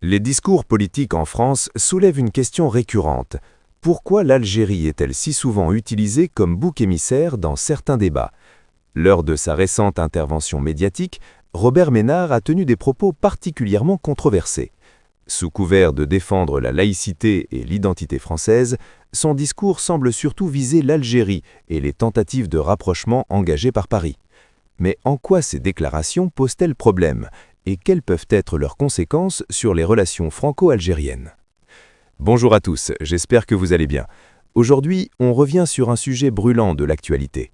Les discours politiques en France soulèvent une question récurrente. Pourquoi l'Algérie est-elle si souvent utilisée comme bouc émissaire dans certains débats? Lors de sa récente intervention médiatique, Robert Ménard a tenu des propos particulièrement controversés. Sous couvert de défendre la laïcité et l'identité française, son discours semble surtout viser l'Algérie et les tentatives de rapprochement engagées par Paris. Mais en quoi ces déclarations posent-elles problème et quelles peuvent être leurs conséquences sur les relations franco-algériennes? Bonjour à tous, j'espère que vous allez bien. Aujourd'hui, on revient sur un sujet brûlant de l'actualité.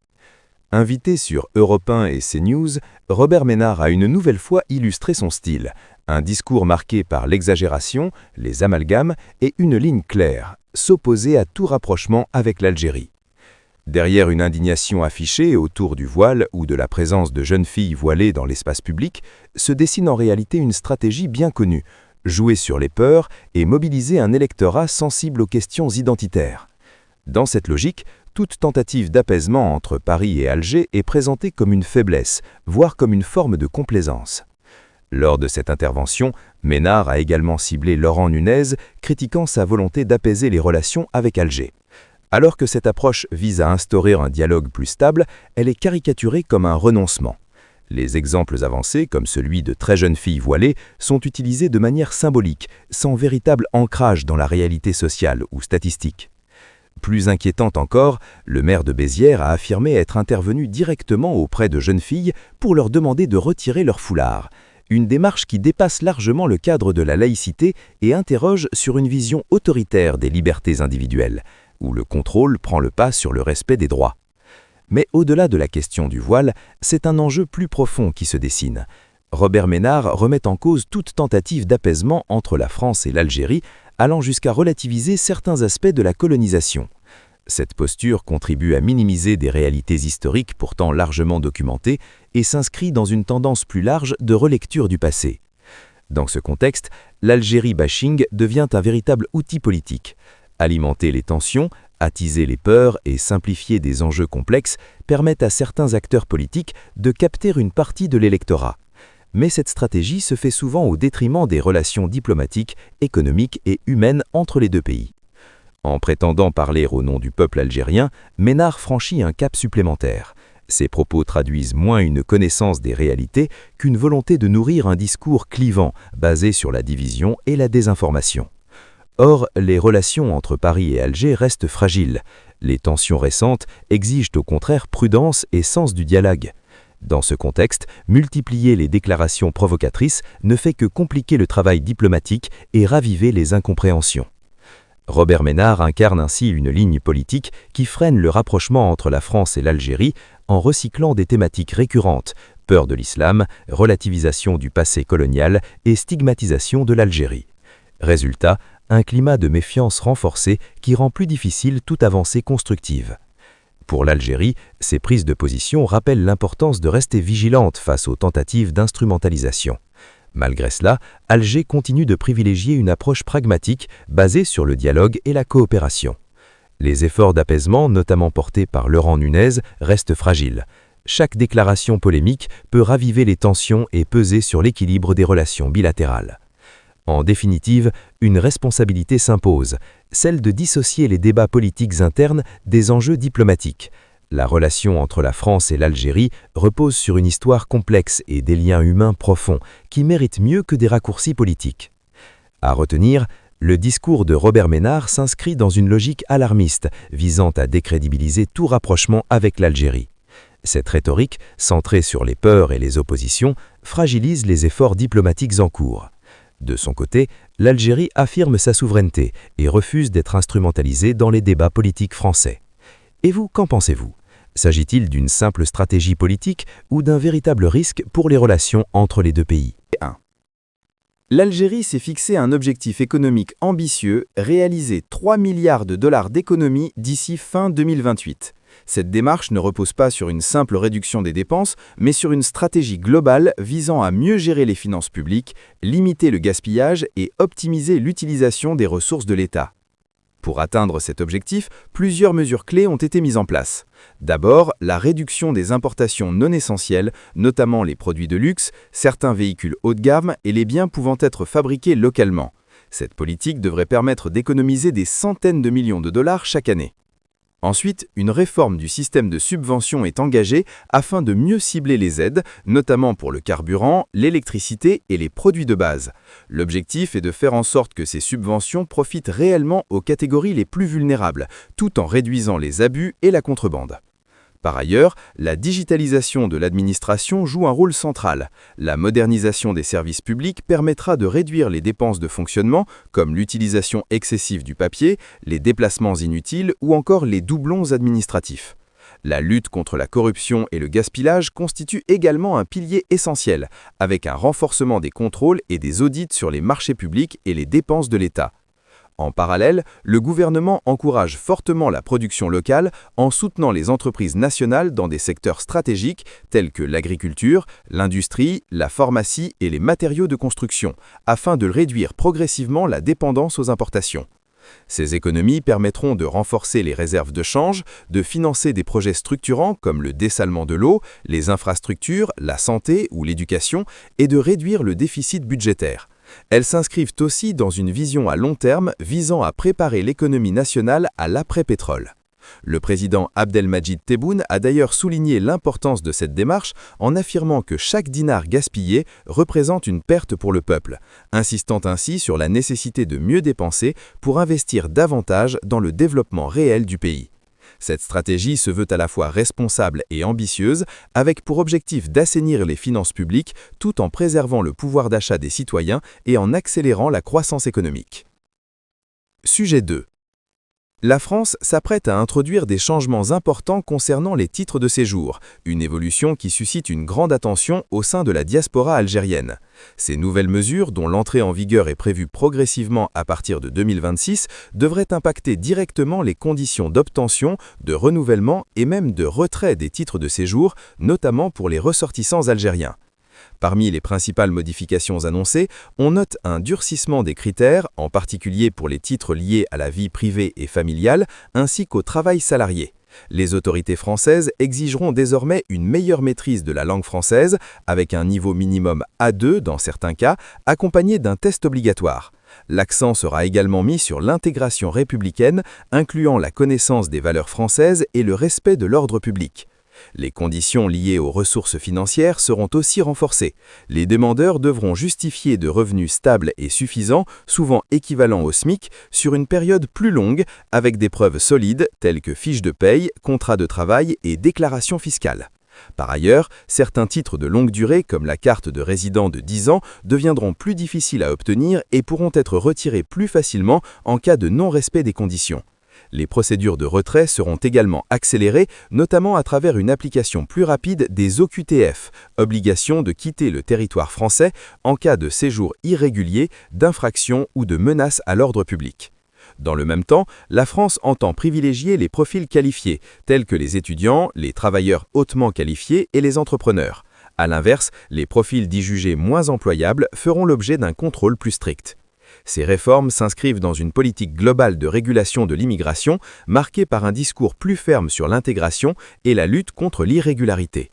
Invité sur Europe 1 et CNews, Robert Ménard a une nouvelle fois illustré son style, un discours marqué par l'exagération, les amalgames et une ligne claire, s'opposer à tout rapprochement avec l'Algérie. Derrière une indignation affichée autour du voile ou de la présence de jeunes filles voilées dans l'espace public, se dessine en réalité une stratégie bien connue, jouer sur les peurs et mobiliser un électorat sensible aux questions identitaires. Dans cette logique, toute tentative d'apaisement entre Paris et Alger est présentée comme une faiblesse, voire comme une forme de complaisance. Lors de cette intervention, Ménard a également ciblé Laurent Nunez, critiquant sa volonté d'apaiser les relations avec Alger. Alors que cette approche vise à instaurer un dialogue plus stable, elle est caricaturée comme un renoncement. Les exemples avancés, comme celui de très jeunes filles voilées, sont utilisés de manière symbolique, sans véritable ancrage dans la réalité sociale ou statistique. Plus inquiétante encore, le maire de Béziers a affirmé être intervenu directement auprès de jeunes filles pour leur demander de retirer leur foulard. Une démarche qui dépasse largement le cadre de la laïcité et interroge sur une vision autoritaire des libertés individuelles, où le contrôle prend le pas sur le respect des droits. Mais au-delà de la question du voile, c'est un enjeu plus profond qui se dessine. Robert Ménard remet en cause toute tentative d'apaisement entre la France et l'Algérie, allant jusqu'à relativiser certains aspects de la colonisation. Cette posture contribue à minimiser des réalités historiques pourtant largement documentées et s'inscrit dans une tendance plus large de relecture du passé. Dans ce contexte, l'Algérie-bashing devient un véritable outil politique. Alimenter les tensions, attiser les peurs et simplifier des enjeux complexes permettent à certains acteurs politiques de capter une partie de l'électorat. Mais cette stratégie se fait souvent au détriment des relations diplomatiques, économiques et humaines entre les deux pays. En prétendant parler au nom du peuple algérien, Ménard franchit un cap supplémentaire. Ses propos traduisent moins une connaissance des réalités qu'une volonté de nourrir un discours clivant, basé sur la division et la désinformation. Or, les relations entre Paris et Alger restent fragiles. Les tensions récentes exigent au contraire prudence et sens du dialogue. Dans ce contexte, multiplier les déclarations provocatrices ne fait que compliquer le travail diplomatique et raviver les incompréhensions. Robert Ménard incarne ainsi une ligne politique qui freine le rapprochement entre la France et l'Algérie en recyclant des thématiques récurrentes, peur de l'islam, relativisation du passé colonial et stigmatisation de l'Algérie. Résultat, un climat de méfiance renforcé qui rend plus difficile toute avancée constructive. Pour l'Algérie, ces prises de position rappellent l'importance de rester vigilante face aux tentatives d'instrumentalisation. Malgré cela, Alger continue de privilégier une approche pragmatique basée sur le dialogue et la coopération. Les efforts d'apaisement, notamment portés par Laurent Nunez, restent fragiles. Chaque déclaration polémique peut raviver les tensions et peser sur l'équilibre des relations bilatérales. En définitive, une responsabilité s'impose, celle de dissocier les débats politiques internes des enjeux diplomatiques. La relation entre la France et l'Algérie repose sur une histoire complexe et des liens humains profonds qui méritent mieux que des raccourcis politiques. À retenir, le discours de Robert Ménard s'inscrit dans une logique alarmiste visant à décrédibiliser tout rapprochement avec l'Algérie. Cette rhétorique, centrée sur les peurs et les oppositions, fragilise les efforts diplomatiques en cours. De son côté, l'Algérie affirme sa souveraineté et refuse d'être instrumentalisée dans les débats politiques français. Et vous, qu'en pensez-vous? S'agit-il d'une simple stratégie politique ou d'un véritable risque pour les relations entre les deux pays? 1. L'Algérie s'est fixé un objectif économique ambitieux, réaliser 3 milliards de dollars d'économie d'ici fin 2028. Cette démarche ne repose pas sur une simple réduction des dépenses, mais sur une stratégie globale visant à mieux gérer les finances publiques, limiter le gaspillage et optimiser l'utilisation des ressources de l'État. Pour atteindre cet objectif, plusieurs mesures clés ont été mises en place. D'abord, la réduction des importations non essentielles, notamment les produits de luxe, certains véhicules haut de gamme et les biens pouvant être fabriqués localement. Cette politique devrait permettre d'économiser des centaines de millions de dollars chaque année. Ensuite, une réforme du système de subvention est engagée afin de mieux cibler les aides, notamment pour le carburant, l'électricité et les produits de base. L'objectif est de faire en sorte que ces subventions profitent réellement aux catégories les plus vulnérables, tout en réduisant les abus et la contrebande. Par ailleurs, la digitalisation de l'administration joue un rôle central. La modernisation des services publics permettra de réduire les dépenses de fonctionnement, comme l'utilisation excessive du papier, les déplacements inutiles ou encore les doublons administratifs. La lutte contre la corruption et le gaspillage constitue également un pilier essentiel, avec un renforcement des contrôles et des audits sur les marchés publics et les dépenses de l'État. En parallèle, le gouvernement encourage fortement la production locale en soutenant les entreprises nationales dans des secteurs stratégiques tels que l'agriculture, l'industrie, la pharmacie et les matériaux de construction, afin de réduire progressivement la dépendance aux importations. Ces économies permettront de renforcer les réserves de change, de financer des projets structurants comme le dessalement de l'eau, les infrastructures, la santé ou l'éducation et de réduire le déficit budgétaire. Elles s'inscrivent aussi dans une vision à long terme visant à préparer l'économie nationale à l'après-pétrole. Le président Abdelmadjid Tebboune a d'ailleurs souligné l'importance de cette démarche en affirmant que chaque dinar gaspillé représente une perte pour le peuple, insistant ainsi sur la nécessité de mieux dépenser pour investir davantage dans le développement réel du pays. Cette stratégie se veut à la fois responsable et ambitieuse, avec pour objectif d'assainir les finances publiques tout en préservant le pouvoir d'achat des citoyens et en accélérant la croissance économique. Sujet 2. La France s'apprête à introduire des changements importants concernant les titres de séjour, une évolution qui suscite une grande attention au sein de la diaspora algérienne. Ces nouvelles mesures, dont l'entrée en vigueur est prévue progressivement à partir de 2026, devraient impacter directement les conditions d'obtention, de renouvellement et même de retrait des titres de séjour, notamment pour les ressortissants algériens. Parmi les principales modifications annoncées, on note un durcissement des critères, en particulier pour les titres liés à la vie privée et familiale, ainsi qu'au travail salarié. Les autorités françaises exigeront désormais une meilleure maîtrise de la langue française, avec un niveau minimum A2 dans certains cas, accompagné d'un test obligatoire. L'accent sera également mis sur l'intégration républicaine, incluant la connaissance des valeurs françaises et le respect de l'ordre public. Les conditions liées aux ressources financières seront aussi renforcées. Les demandeurs devront justifier de revenus stables et suffisants, souvent équivalents au SMIC, sur une période plus longue, avec des preuves solides telles que fiches de paye, contrats de travail et déclarations fiscales. Par ailleurs, certains titres de longue durée, comme la carte de résident de 10 ans, deviendront plus difficiles à obtenir et pourront être retirés plus facilement en cas de non-respect des conditions. Les procédures de retrait seront également accélérées, notamment à travers une application plus rapide des OQTF, obligation de quitter le territoire français en cas de séjour irrégulier, d'infraction ou de menace à l'ordre public. Dans le même temps, la France entend privilégier les profils qualifiés, tels que les étudiants, les travailleurs hautement qualifiés et les entrepreneurs. À l'inverse, les profils dits jugés moins employables feront l'objet d'un contrôle plus strict. Ces réformes s'inscrivent dans une politique globale de régulation de l'immigration marquée par un discours plus ferme sur l'intégration et la lutte contre l'irrégularité.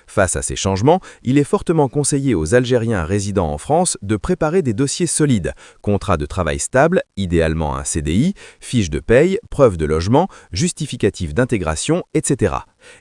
Face à ces changements, il est fortement conseillé aux Algériens résidant en France de préparer des dossiers solides, contrats de travail stable, idéalement un CDI, fiches de paye, preuves de logement, justificatifs d'intégration, etc.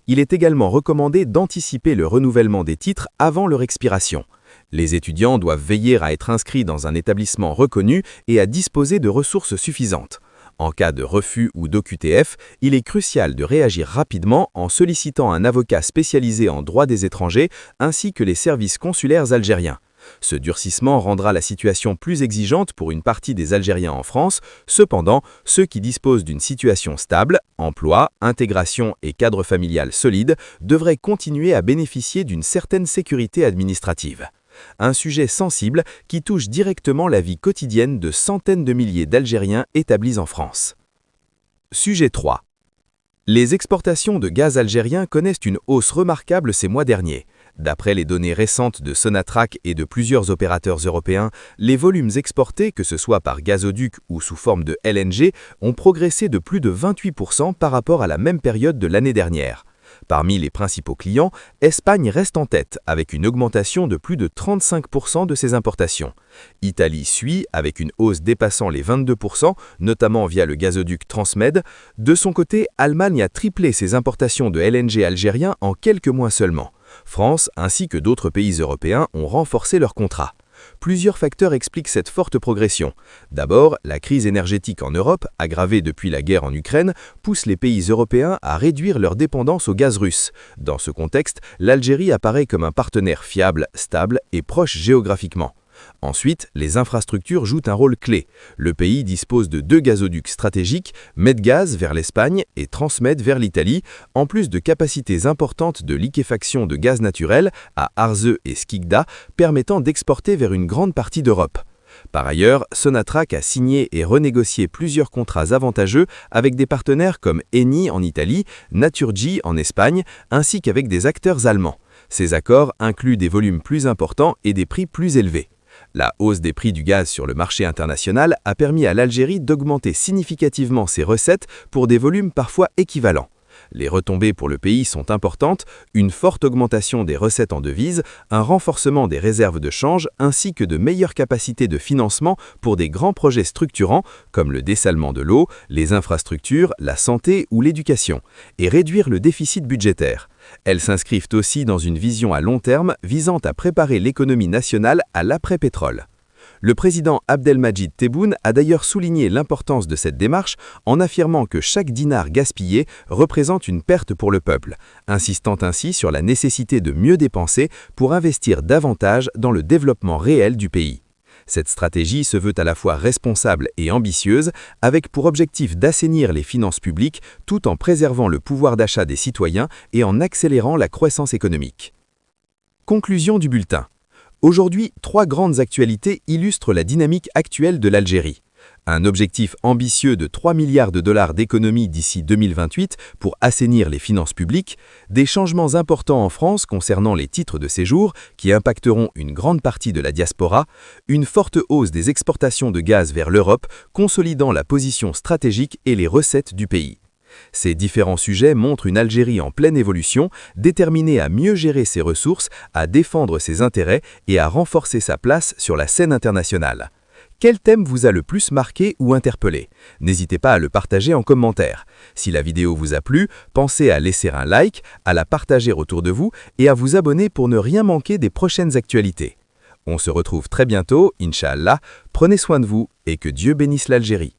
Il est également recommandé d'anticiper le renouvellement des titres avant leur expiration. Les étudiants doivent veiller à être inscrits dans un établissement reconnu et à disposer de ressources suffisantes. En cas de refus ou d'OQTF, il est crucial de réagir rapidement en sollicitant un avocat spécialisé en droit des étrangers ainsi que les services consulaires algériens. Ce durcissement rendra la situation plus exigeante pour une partie des Algériens en France. Cependant, ceux qui disposent d'une situation stable, emploi, intégration et cadre familial solide, devraient continuer à bénéficier d'une certaine sécurité administrative. Un sujet sensible qui touche directement la vie quotidienne de centaines de milliers d'Algériens établis en France. Sujet 3. Les exportations de gaz algérien connaissent une hausse remarquable ces mois derniers. D'après les données récentes de Sonatrach et de plusieurs opérateurs européens, les volumes exportés, que ce soit par gazoduc ou sous forme de LNG, ont progressé de plus de 28% par rapport à la même période de l'année dernière. Parmi les principaux clients, Espagne reste en tête avec une augmentation de plus de 35% de ses importations. Italie suit avec une hausse dépassant les 22%, notamment via le gazoduc Transmed. De son côté, Allemagne a triplé ses importations de LNG algérien en quelques mois seulement. France ainsi que d'autres pays européens ont renforcé leurs contrats. Plusieurs facteurs expliquent cette forte progression. D'abord, la crise énergétique en Europe, aggravée depuis la guerre en Ukraine, pousse les pays européens à réduire leur dépendance au gaz russe. Dans ce contexte, l'Algérie apparaît comme un partenaire fiable, stable et proche géographiquement. Ensuite, les infrastructures jouent un rôle clé. Le pays dispose de 2 gazoducs stratégiques, Medgaz vers l'Espagne et Transmed vers l'Italie, en plus de capacités importantes de liquéfaction de gaz naturel à Arzeu et Skikda, permettant d'exporter vers une grande partie d'Europe. Par ailleurs, Sonatrach a signé et renégocié plusieurs contrats avantageux avec des partenaires comme Eni en Italie, Naturgy en Espagne, ainsi qu'avec des acteurs allemands. Ces accords incluent des volumes plus importants et des prix plus élevés. La hausse des prix du gaz sur le marché international a permis à l'Algérie d'augmenter significativement ses recettes pour des volumes parfois équivalents. Les retombées pour le pays sont importantes, une forte augmentation des recettes en devises, un renforcement des réserves de change ainsi que de meilleures capacités de financement pour des grands projets structurants comme le dessalement de l'eau, les infrastructures, la santé ou l'éducation, et réduire le déficit budgétaire. Elles s'inscrivent aussi dans une vision à long terme visant à préparer l'économie nationale à l'après-pétrole. Le président Abdelmadjid Tebboune a d'ailleurs souligné l'importance de cette démarche en affirmant que chaque dinar gaspillé représente une perte pour le peuple, insistant ainsi sur la nécessité de mieux dépenser pour investir davantage dans le développement réel du pays. Cette stratégie se veut à la fois responsable et ambitieuse, avec pour objectif d'assainir les finances publiques tout en préservant le pouvoir d'achat des citoyens et en accélérant la croissance économique. Conclusion du bulletin. Aujourd'hui, 3 grandes actualités illustrent la dynamique actuelle de l'Algérie. Un objectif ambitieux de 3 milliards de dollars d'économie d'ici 2028 pour assainir les finances publiques, des changements importants en France concernant les titres de séjour qui impacteront une grande partie de la diaspora, une forte hausse des exportations de gaz vers l'Europe, consolidant la position stratégique et les recettes du pays. Ces différents sujets montrent une Algérie en pleine évolution, déterminée à mieux gérer ses ressources, à défendre ses intérêts et à renforcer sa place sur la scène internationale. Quel thème vous a le plus marqué ou interpellé? N'hésitez pas à le partager en commentaire. Si la vidéo vous a plu, pensez à laisser un like, à la partager autour de vous et à vous abonner pour ne rien manquer des prochaines actualités. On se retrouve très bientôt, Inch'Allah, prenez soin de vous et que Dieu bénisse l'Algérie.